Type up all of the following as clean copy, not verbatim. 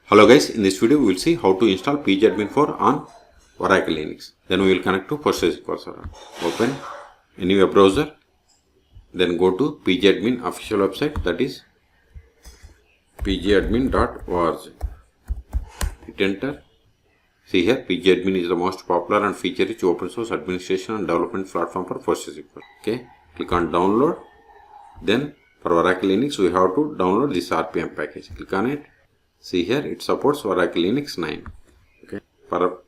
Hello guys, in this video we will see how to install pgAdmin 4 on Oracle Linux. Then we will connect to PostgreSQL server. Open any web browser, then go to pgAdmin official website, that is pgAdmin.org. Hit enter. See here, pgAdmin is the most popular and feature-rich open source administration and development platform for PostgreSQL. Okay, click on download. Then for Oracle Linux we have to download this RPM package. Click on it. See here, it supports Oracle Linux 9. Okay, for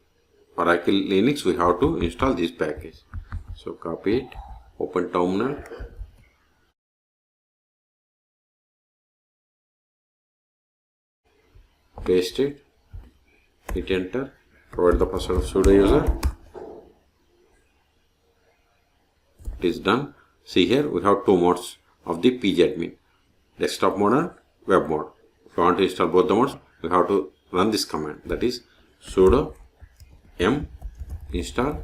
Oracle Linux we have to install this package. So copy it, open terminal, paste it, hit enter, provide the password of sudo user. It is done. See here, we have two modes of the pgAdmin, desktop mode and web mode. If you want to install both the modes, we have to run this command, that is sudo m install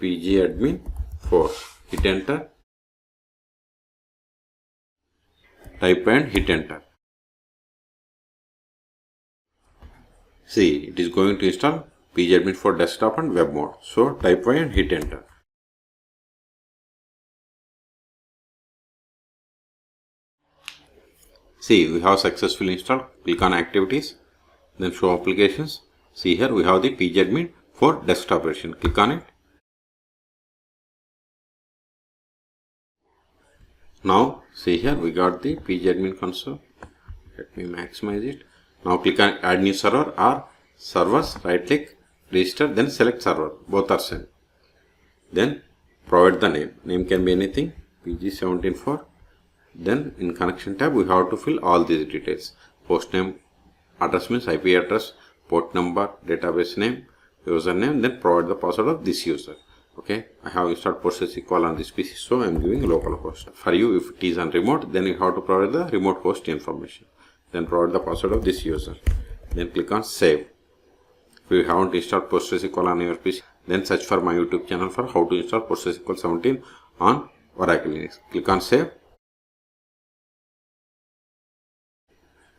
pgAdmin 4. Hit enter, type and hit enter. See, it is going to install pgAdmin 4 desktop and web mode. So type y and hit enter. See, we have successfully installed. Click on activities, then show applications. See here, we have the pgAdmin 4 desktop version. Click on it. Now, see here, we got the pgAdmin console. Let me maximize it. Now click on add new server or servers, right click, register, then select server. Both are same. Then provide the name. Name can be anything, pg174. Then in connection tab we have to fill all these details. Host name, address means IP address, port number, database name, username, then provide the password of this user. Okay, I have installed PostgreSQL on this PC, so I am giving localhost. For you, if it is on remote, then you have to provide the remote host information. Then provide the password of this user. Then click on save. If you haven't installed PostgreSQL on your PC, then search for my YouTube channel for how to install PostgreSQL 17 on Oracle Linux. Click on save.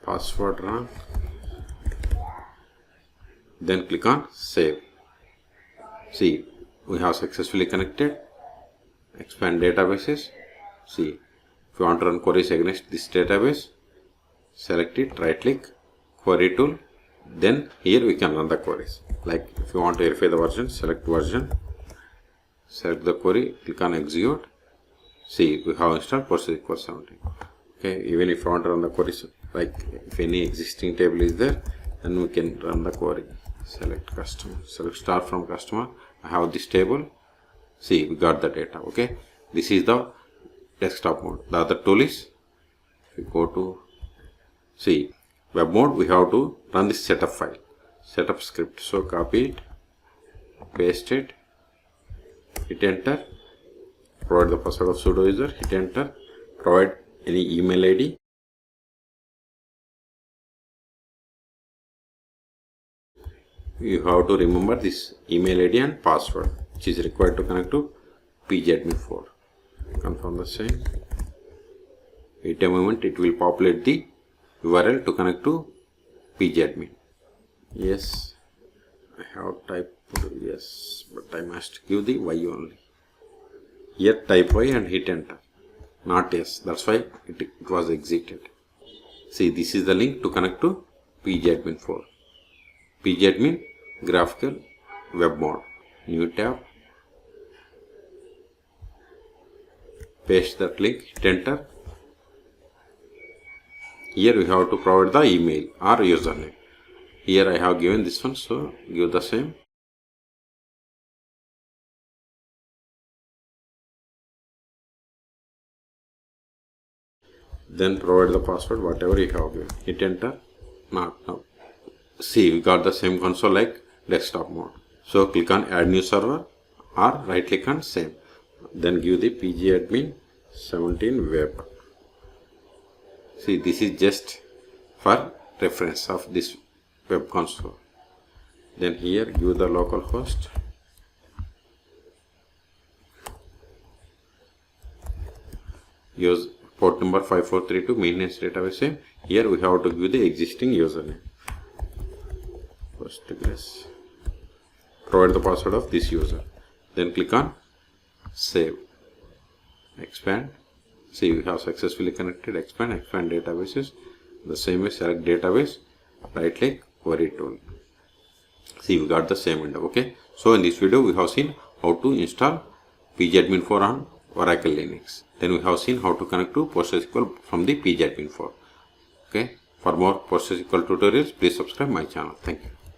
Password wrong. Then click on save. See, we have successfully connected. Expand databases. See, if you want to run queries against this database, select it, right click, query tool. Then here we can run the queries. Like if you want to verify the version, select version, select the query, click on execute. See, we have installed PostgreSQL 17. Okay, even if you want to run the queries, like if any existing table is there, then we can run the query. Select customer, select start from customer. I have this table. See, we got the data. Okay, this is the desktop mode. The other tool is, if we go to, see, web mode, we have to run this setup file, setup script. So copy it, paste it, hit enter, provide the password of sudo user, hit enter, provide any email ID. You have to remember this email ID and password, which is required to connect to pgAdmin 4. Confirm the same. Wait a moment, it will populate the URL to connect to pgAdmin. Yes, I have typed yes, but I must give the Y only. Here type Y and hit enter. Not yes, that's why it was exited. See, this is the link to connect to pgAdmin 4. pgAdmin graphical web mode. New tab. Paste that link, hit enter. Here we have to provide the email or username. Here I have given this one, so give the same. Then provide the password, whatever you have given. Hit enter. Now, see, we got the same console like desktop mode. So click on add new server or right click on save. Then give the pgAdmin 17 web. See, this is just for reference of this web console. Then here give the localhost. Use port number 5432 maintenance database same. Here we have to give the existing username. Postgres. Provide the password of this user. Then click on save. Expand. See, we have successfully connected. Expand databases. The same way, select database, right click, query tool. See, we got the same window. Okay. So in this video we have seen how to install pgAdmin 4 on Oracle Linux. Then we have seen how to connect to PostgreSQL from the pgAdmin 4. Okay. For more PostgreSQL tutorials, please subscribe my channel. Thank you.